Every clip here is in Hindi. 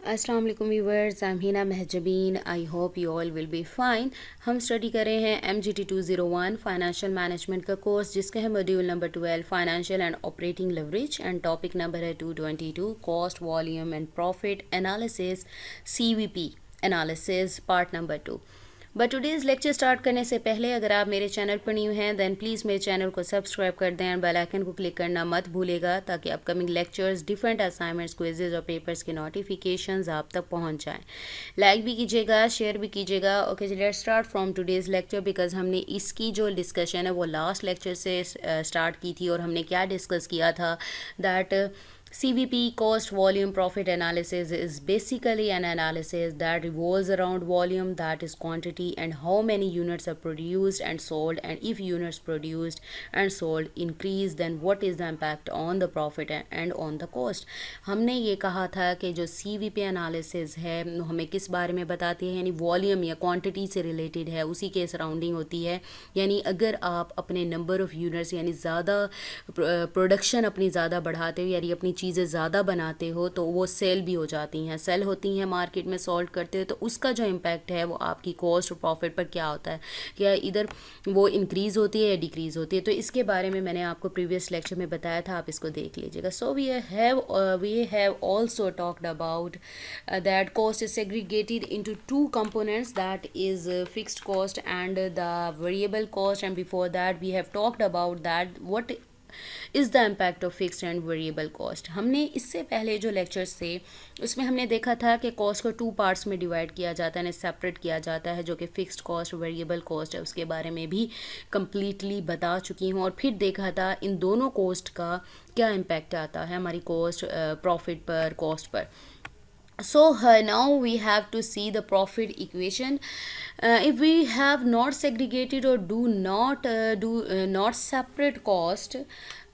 अस्सलाम वालेकुम viewers, I am Hina Mahjabeen. I hope you all will be fine. हम स्टडी कर रहे हैं MGT 201 फाइनेंशियल मैनेजमेंट का कोर्स, जिसका है module number 12 financial and operating leverage, and topic number है 222 cost volume and profit analysis, CVP analysis, part number 2। But today's lecture start करने से पहले अगर आप मेरे चैनल पर न्यू हैं देन प्लीज़ मेरे चैनल को सब्सक्राइब कर दें और बेल आइकन को क्लिक करना मत भूलेगा, ताकि upcoming lectures, different assignments, quizzes और पेपर्स के नोटिफिकेशंस आप तक पहुंच जाएं। लाइक भी कीजिएगा, शेयर भी कीजिएगा। Okay, let's start from today's lecture, because हमने इसकी जो डिस्कशन है वो लास्ट लेक्चर से स्टार्ट की थी, और हमने क्या डिस्कस किया था that CVP, cost volume profit analysis, is basically an analysis that revolves around volume, that is quantity, and how many units are produced and sold, and if units produced and sold increase then what is the impact on the profit and on the cost। हमने ये कहा था कि जो CVP analysis है हमें किस बारे में बताती है, यानी वॉल्यूम या क्वांटिटी से रिलेटेड है, उसी के सराउंडिंग होती है। यानी अगर आप अपने नंबर ऑफ़ यूनिट्स यानी ज़्यादा प्रोडक्शन अपनी ज़्यादा बढ़ाते हो, यानी अपनी चीज़ें ज़्यादा बनाते हो, तो वो सेल भी हो जाती हैं, सेल होती हैं, मार्केट में सोल्ड करते हो, तो उसका जो इम्पैक्ट है वो आपकी कॉस्ट और प्रॉफिट पर क्या होता है, क्या इधर वो इंक्रीज़ होती है या डिक्रीज़ होती है। तो इसके बारे में मैंने आपको प्रीवियस लेक्चर में बताया था, आप इसको देख लीजिएगा। So we have also talked about that cost is segregated into two components, that is fixed cost and the variable cost, and before that we have talked about that what is the impact of fixed and variable cost. हमने इससे पहले जो लेक्चर्स थे उसमें हमने देखा था कि कॉस्ट को टू पार्ट्स में डिवाइड किया जाता है, यानी सेपरेट किया जाता है, जो कि फिक्स्ड कॉस्ट वेरिएबल कॉस्ट है, उसके बारे में भी कम्प्लीटली बता चुकी हूँ। और फिर देखा था इन दोनों कॉस्ट का क्या इम्पैक्ट आता है हमारी कॉस्ट प्रॉफिट पर, cost per. So now we have to see the profit equation. If we have not segregated or not separate cost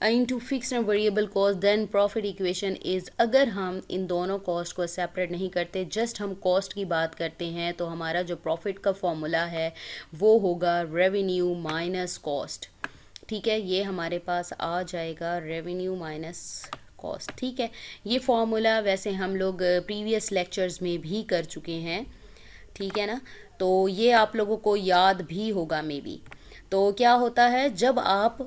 into fixed and variable cost, then profit equation is, अगर हम इन दोनों कॉस्ट को सेपरेट नहीं करते, जस्ट हम कॉस्ट की बात करते हैं, तो हमारा जो प्रॉफिट का फॉर्मूला है वो होगा रेवेन्यू माइनस कॉस्ट। ठीक है, ये हमारे पास आ जाएगा रेवेन्यू माइनस कॉस्ट। ठीक है, ये फॉर्मूला वैसे हम लोग प्रीवियस लेक्चर्स में भी कर चुके हैं, ठीक है ना, तो ये आप लोगों को याद भी होगा मे बी। तो क्या होता है जब आप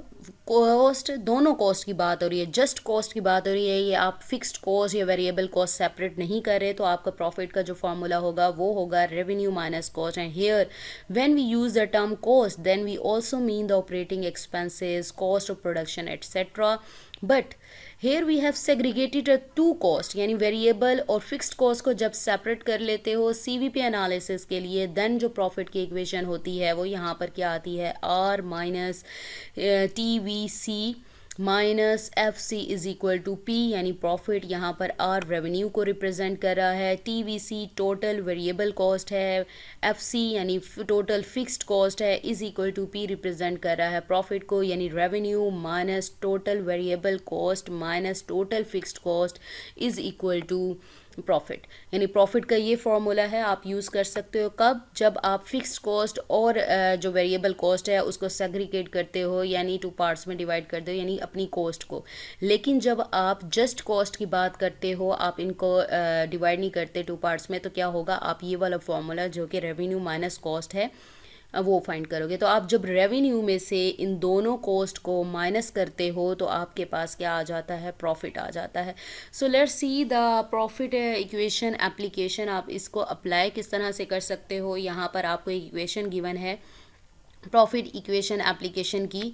कॉस्ट, दोनों कॉस्ट की बात हो रही है, जस्ट कॉस्ट की बात हो रही है, ये आप फिक्स्ड कॉस्ट या वेरिएबल कॉस्ट सेपरेट नहीं कर रहे, तो आपका प्रॉफिट का जो फॉर्मूला होगा वो होगा revenue minus cost. And here when we use the term cost then we also mean the operating expenses, cost of production etcetera, but here we have segregated two cost, यानी वेरिएबल और फिक्स्ड कॉस्ट को जब सेपरेट कर लेते हो CVP एनालिसिस के लिए, देन जो प्रॉफिट की इक्वेशन होती है वो यहाँ पर क्या आती है, R minus TVC minus FC is equal to P, यानी प्रॉफिट यहाँ पर R रेवेन्यू को रिप्रेजेंट कर रहा है, TVC टोटल वेरिएबल कॉस्ट है, FC यानी टोटल फिक्स्ड कॉस्ट है, is equal to P represent कर रहा है प्रॉफिट को, यानी revenue minus total variable cost minus total fixed cost is equal to profit. यानी प्रॉफिट का ये फॉर्मूला है, आप यूज़ कर सकते हो कब, जब आप फिक्स्ड कॉस्ट और जो वेरिएबल कॉस्ट है उसको सेग्रीगेट करते हो, यानी टू पार्ट्स में डिवाइड करते हो, यानी अपनी कॉस्ट को। लेकिन जब आप जस्ट कॉस्ट की बात करते हो, आप इनको डिवाइड नहीं करते टू पार्ट्स में, तो क्या होगा, आप ये वाला फॉर्मूला जो कि रेवेन्यू माइनस कॉस्ट है वो फाइंड करोगे। तो आप जब रेवेन्यू में से इन दोनों कॉस्ट को माइनस करते हो तो आपके पास क्या आ जाता है, प्रॉफिट आ जाता है। So let's see the profit equation application. आप इसको अप्लाई किस तरह से कर सकते हो, यहाँ पर आपको एक इक्वेशन गिवन है प्रॉफिट इक्वेशन एप्लीकेशन की।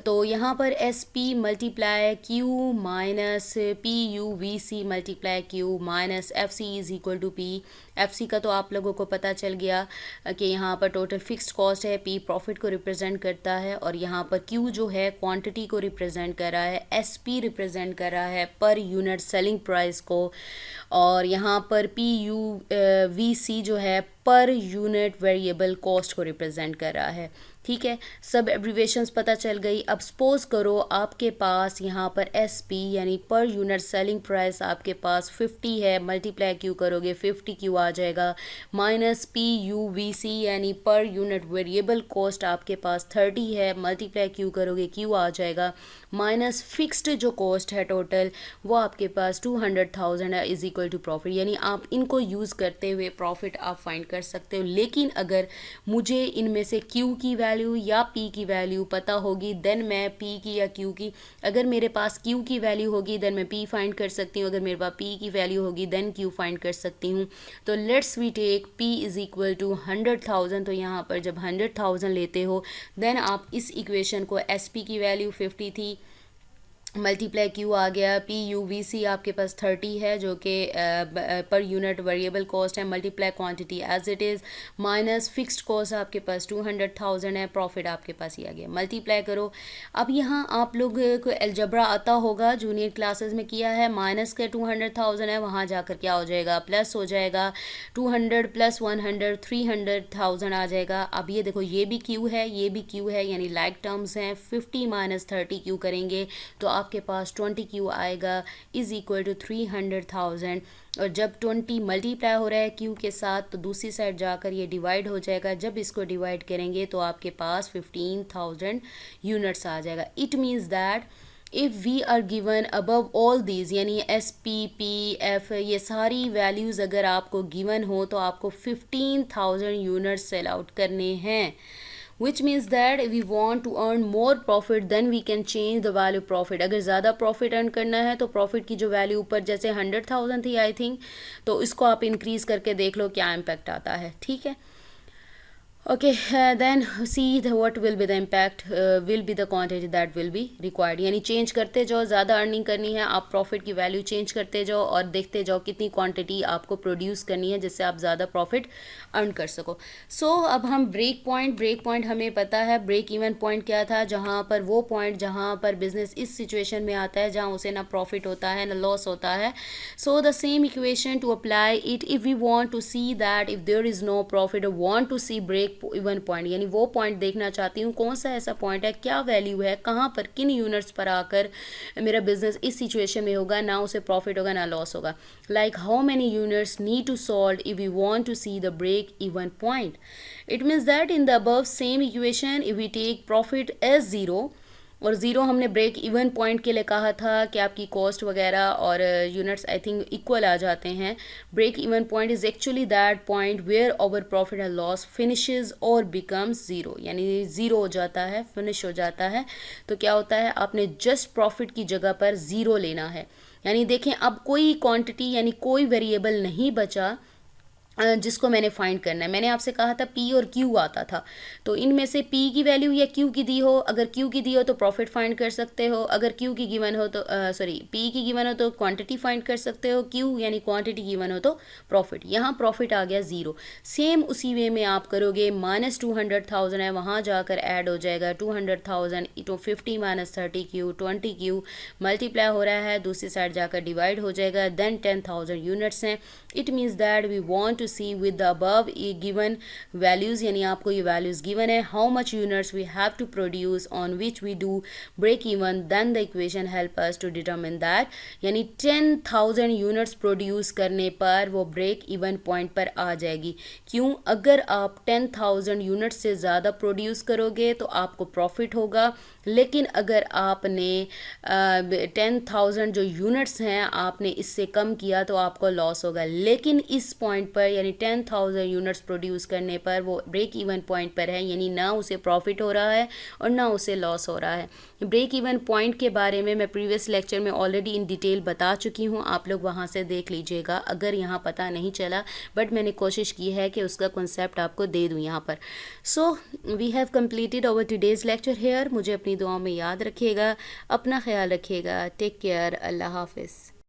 तो यहाँ पर SP multiply Q minus PUVC multiply Q minus FC is equal to P। FC का तो आप लोगों को पता चल गया कि यहाँ पर टोटल फिक्स्ड कॉस्ट है, P प्रॉफिट को रिप्रेजेंट करता है, और यहाँ पर Q जो है क्वांटिटी को रिप्रेजेंट कर रहा है, SP रिप्रेजेंट कर रहा है पर यूनिट सेलिंग प्राइस को, और यहाँ पर PUVC जो है पर यूनिट वेरिएबल कॉस्ट को रिप्रेजेंट कर रहा है। ठीक है, सब एब्रीवेशंस पता चल गई। अब सपोज करो आपके पास यहाँ पर SP यानी पर यूनिट सेलिंग प्राइस आपके पास 50 है, मल्टीप्लाई क्यू करोगे 50 क्यू आ जाएगा, माइनस PUVC यानी पर यूनिट वेरिएबल कॉस्ट आपके पास 30 है, मल्टीप्लाई क्यू करोगे क्यू आ जाएगा, माइनस फिक्स्ड जो कॉस्ट है टोटल वो आपके पास 200,000 है, इज इक्वल टू प्रॉफिट। यानी आप इनको यूज़ करते हुए प्रॉफिट आप फाइंड कर सकते हो। लेकिन अगर मुझे इनमें से Q की वैल्यू या P की वैल्यू पता होगी देन मैं P की या Q की, अगर मेरे पास Q की वैल्यू होगी देन मैं P फाइंड कर सकती हूँ, अगर मेरे पास P की वैल्यू होगी देन Q फाइंड कर सकती हूँ। तो let's we take P is equal to 100,000। तो यहाँ पर जब 100,000 लेते हो देन आप इस इक्वेशन को SP की वैल्यू 50 थी, मल्टीप्लाई क्यू आ गया, PUVC आपके पास 30 है जो कि पर यूनिट वेरिएबल कॉस्ट है, multiply quantity as it is, minus fixed cost आपके पास 200,000 है, प्रॉफिट आपके पास ही आ गया, मल्टीप्लाई करो। अब यहाँ आप लोग को अलजबरा आता होगा, जूनियर क्लासेस में किया है, माइनस के 200,000 है, वहाँ जाकर क्या हो जाएगा, प्लस हो जाएगा, 200 प्लस 100 300,000 आ जाएगा। अब ये देखो ये भी क्यू है ये भी क्यू है, यानी लाइक टर्म्स हैं, 50 माइनस 30 क्यू करेंगे तो आपके पास 20 क्यू आएगा, इज़ इक्वल टू 300,000। और जब 20 मल्टीप्लाई हो रहा है क्यू के साथ तो दूसरी साइड जाकर ये डिवाइड हो जाएगा, जब इसको डिवाइड करेंगे तो आपके पास 15,000 यूनिट्स आ जाएगा। It means that if we are given above all these यानी SP PF ये सारी वैल्यूज़ अगर आपको गिवन हो तो आपको 15,000 यूनिट्स सेल आउट करने हैं, which means that if we want to earn more profit then we can change the value profit। अगर ज़्यादा प्रॉफिट अर्न करना है तो प्रॉफिट की जो वैल्यू ऊपर जैसे 100,000 थी आई थिंक, तो इसको आप इंक्रीज़ करके देख लो क्या इम्पैक्ट आता है, ठीक है। Okay, then see what will be the impact, will be the quantity that will be required। यानी चेंज करते जाओ, ज़्यादा अर्निंग करनी है आप प्रॉफिट की वैल्यू चेंज करते जाओ और देखते जाओ कितनी क्वांटिटी आपको प्रोड्यूस करनी है जिससे आप ज़्यादा प्रॉफिट अर्न कर सको। सो अब हम ब्रेक पॉइंट हमें पता है ब्रेक इवन पॉइंट क्या था, जहाँ पर वो पॉइंट जहाँ पर बिजनेस इस सिचुएशन में आता है जहाँ उसे ना प्रॉफिट होता है ना लॉस होता है। So the same equation to apply it if we want to see that if there is no profit, want to see break even point, यानी वो पॉइंट देखना चाहती हूँ कौन सा ऐसा पॉइंट है, क्या वैल्यू है, कहाँ पर किन यूनिट्स पर आकर मेरा बिजनेस इस सिचुएशन में होगा ना उसे प्रॉफिट होगा ना लॉस होगा। Like how many units need to solve if we want to see the break even point. It means that in the above same equation if we take profit as zero, और ज़ीरो हमने ब्रेक इवन पॉइंट के लिए कहा था कि आपकी कॉस्ट वगैरह और यूनिट्स आई थिंक इक्वल आ जाते हैं। Break even point is actually that point where over profit and loss finishes और बिकम्स ज़ीरो, यानी ज़ीरो हो जाता है, फिनिश हो जाता है। तो क्या होता है, आपने जस्ट प्रॉफिट की जगह पर ज़ीरो लेना है। यानी देखें अब कोई क्वांटिटी यानी कोई वेरिएबल नहीं बचा जिसको मैंने फाइंड करना है। मैंने आपसे कहा था P और Q आता था, तो इनमें से P की वैल्यू या Q की दी हो, अगर Q की दी हो तो प्रॉफिट फाइंड कर सकते हो, अगर Q की गिवन हो तो P की गिवन हो तो क्वांटिटी फाइंड कर सकते हो, Q यानी क्वांटिटी गिवन हो तो प्रॉफिट। यहाँ प्रॉफिट आ गया ज़ीरो। सेम उसी वे में आप करोगे, माइनस 200,000 है वहाँ जाकर ऐड हो जाएगा 200,000 तो 50 माइनस 30 Q 20 Q मल्टीप्लाई हो रहा है, दूसरी साइड जाकर डिवाइड हो जाएगा, देन 10,000 यूनिट्स हैं। It means that we want to see with the above given values, यानी आपको ये वैल्यूज़ गिवन है, how much units we have to produce on which we do break even, then the equation help us to determine that, यानी 10,000 यूनिट्स प्रोड्यूस करने पर वो ब्रेक इवन पॉइंट पर आ जाएगी। क्यों, अगर आप 10,000 यूनिट्स से ज़्यादा प्रोड्यूस करोगे तो आपको प्रॉफिट होगा, लेकिन अगर आपने 10,000 जो यूनिट्स हैं आपने इससे कम किया तो आपको लॉस होगा। लेकिन इस पॉइंट पर यानी 10,000 यूनिट्स प्रोड्यूस करने पर वो ब्रेक इवन पॉइंट पर है, यानी ना उसे प्रॉफिट हो रहा है और ना उसे लॉस हो रहा है। ब्रेक इवन पॉइंट के बारे में मैं प्रीवियस लेक्चर में ऑलरेडी इन डिटेल बता चुकी हूँ, आप लोग वहाँ से देख लीजिएगा अगर यहाँ पता नहीं चला, बट मैंने कोशिश की है कि उसका कॉन्सेप्ट आपको दे दूँ यहाँ पर। So we have completed over today's lecture here. मुझे अपनी दुआओं में याद रखिएगा, अपना ख्याल रखिएगा, टेक केयर, अल्लाह हाफिज़।